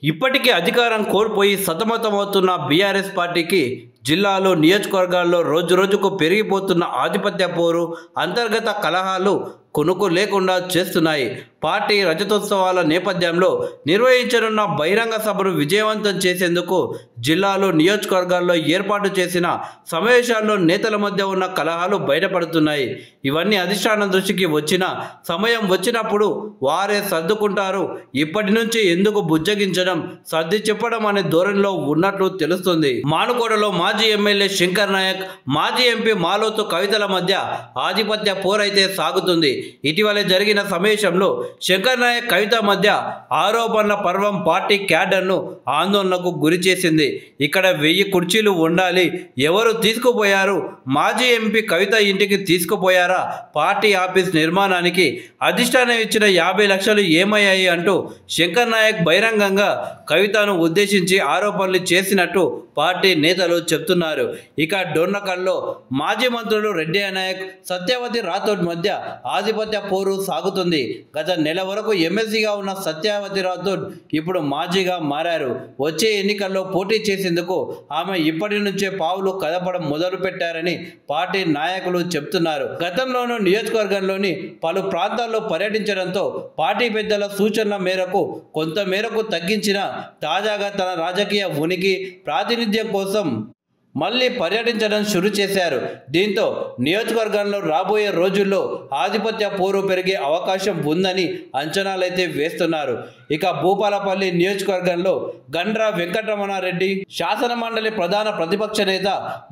ఇప్పటికే అధికారం కోల్పోయి సతమతమవుతున్న బీఆర్ఎస్ పార్టీకి జిల్లాలో నియోజకవర్గాల్లో రోజురోజుకు పెరిగిపోతున్న ఆధిపత్య పోరు, అంతర్గత కలహాలు కొనుక్కు లేకుండా చేస్తున్నాయి. పార్టీ రజతోత్సవాల నేపథ్యంలో నిర్వహించనున్న బహిరంగ సభను విజయవంతం చేసేందుకు జిల్లాలో నియోజకవర్గాల్లో ఏర్పాటు చేసిన సమావేశాల్లో నేతల మధ్య ఉన్న కలహాలు బయటపడుతున్నాయి. ఇవన్నీ అధిష్టానం దృష్టికి సమయం వచ్చినప్పుడు వారే సర్దుకుంటారు. ఇప్పటి నుంచి ఎందుకు బుజ్జగించడం, సర్ది చెప్పడం అనే ధోరణిలో ఉన్నట్లు తెలుస్తుంది. మానుకోటలో మాజీ ఎమ్మెల్యే శంకర్ నాయక్, మాజీ ఎంపీ మాలోతు కవితల మధ్య ఆధిపత్య పోరైతే సాగుతుంది. ఇటీవలే జరిగిన సమావేశంలో శంకర్ నాయక్ కవిత మధ్య ఆరోపణల పర్వం పార్టీ క్యాడర్ను ఆందోళనకు గురి చేసింది. ఇక్కడ 1000 కుర్చీలు ఉండాలి, ఎవరు తీసుకుపోయారు? మాజీ ఎంపీ కవిత ఇంటికి తీసుకుపోయారా? పార్టీ ఆఫీస్ నిర్మాణానికి అధిష్టానం ఇచ్చిన 50 లక్షలు ఏమయ్యాయి అంటూ శంకర్ నాయక్ బహిరంగంగా కవితను ఉద్దేశించి ఆరోపణలు చేసినట్టు పార్టీ నేతలు చెప్తున్నారు. ఇక డొర్నకల్లో మాజీ మంత్రులు రెడ్డి నాయక్, సత్యవతి రాథోడ్ మధ్య ఆధిపత్య పోరు సాగుతుంది. గత నెల వరకు ఎమ్మెల్సీగా ఉన్న సత్యవతి రాథోడ్ ఇప్పుడు మాజీగా మారారు. వచ్చే ఎన్నికల్లో పోటీ చేసేందుకు ఆమె ఇప్పటి నుంచే పావులు కదపడం మొదలు పెట్టారని పార్టీ నాయకులు చెప్తున్నారు. గతంలోనూ నియోజకవర్గంలోని పలు ప్రాంతాల్లో పర్యటించడంతో పార్టీ పెద్దల సూచనల మేరకు కొంతమేరకు తగ్గించిన తాజాగా తన రాజకీయ ఉనికి, ప్రాతినిధ్యం కోసం మళ్ళీ పర్యటించడం షురు చేశారు. దీంతో నియోజకవర్గంలో రాబోయే రోజుల్లో ఆధిపత్య పోరు పెరిగే అవకాశం ఉందని అంచనాలైతే వేస్తున్నారు. ఇక భూపాలపల్లి నియోజకవర్గంలో గండ్ర వెంకటరమణారెడ్డి, శాసనమండలి ప్రధాన ప్రతిపక్ష నేత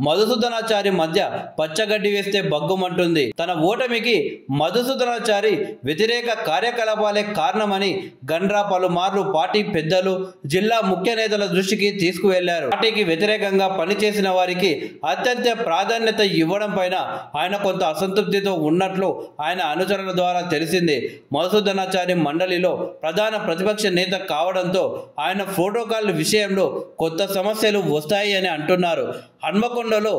మధుసూదనాచారి మధ్య పచ్చగడ్డి వేస్తే బగ్గుమంటుంది. తన ఓటమికి మధుసూదనాచారి వ్యతిరేక కార్యకలాపాలే కారణమని గండ్ర పలుమార్లు పార్టీ పెద్దలు, జిల్లా ముఖ్య నేతల దృష్టికి తీసుకువెళ్లారు. పార్టీకి వ్యతిరేకంగా పనిచేసిన వారికి అత్యంత ప్రాధాన్యత ఇవ్వడం పైన ఆయన కొంత అసంతృప్తితో ఉన్నట్లు ఆయన అనుచరుల ద్వారా తెలిసింది. మధుసూదనాచారి మండలిలో ప్రధాన ప్రతిపక్ష నేత కావడంతో ఆయన ప్రోటోకాల్ విషయంలో కొత్త సమస్యలు వస్తాయి అని అంటున్నారు. హన్మకొండలో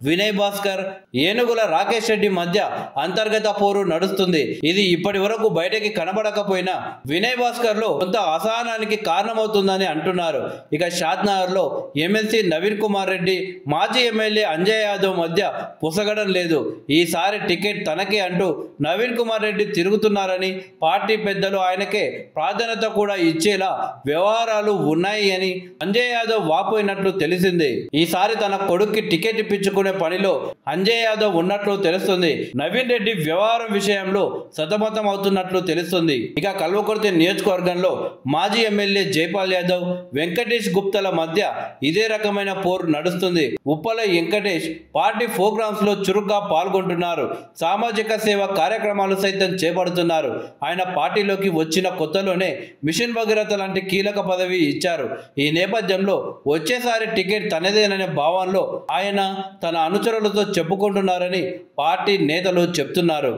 వినయ్ భాస్కర్, ఏనుగుల రాకేష్ రెడ్డి మధ్య అంతర్గత పోరు నడుస్తుంది. ఇది ఇప్పటి వరకు బయటకి కనబడకపోయినా వినయ్ భాస్కర్ లో కొంత అసహనానికి కారణమవుతుందని అంటున్నారు. ఇక షాద్నగర్ లో ఎమ్మెల్సీ నవీన్ కుమార్ రెడ్డి, మాజీ ఎమ్మెల్యే అంజయ్ యాదవ్ మధ్య పుసగడం లేదు. ఈసారి టికెట్ తనకే అంటూ నవీన్ కుమార్ రెడ్డి తిరుగుతున్నారని, పార్టీ పెద్దలు ఆయనకే ప్రాధాన్యత కూడా ఇచ్చేలా వ్యవహారాలు ఉన్నాయి అని అంజయ్ యాదవ్ వాపోయినట్లు తెలిసింది. ఈసారి తన కొడుక్కి టికెట్ ఇప్పించుకుని పనిలో అంజయ్ యాదవ్ ఉన్నట్లు తెలుస్తుంది. నవీన్ రెడ్డి వ్యవహారం విషయంలో సతమతం అవుతున్నట్లు తెలుస్తుంది. ఇక కల్వకుర్తి నియోజకవర్గంలో మాజీ ఎమ్మెల్యే జైపాల్ యాదవ్, వెంకటేష్ గుప్తల మధ్య ఇదే రకమైన పోరు నడుస్తుంది. ఉప్పల వెంకటేష్ పార్టీ ప్రోగ్రామ్స్ లో చురుగ్గా పాల్గొంటున్నారు. సామాజిక సేవ కార్యక్రమాలు సైతం చేపడుతున్నారు. ఆయన పార్టీలోకి వచ్చిన కొత్తలోనే మిషన్ భగీరథ లాంటి కీలక పదవి ఇచ్చారు. ఈ నేపథ్యంలో వచ్చేసారి టికెట్ తనదేననే భావనలో ఆయన తన అనుచరులతో చెప్పుకుంటున్నారని పార్టీ నేతలు చెప్తున్నారు.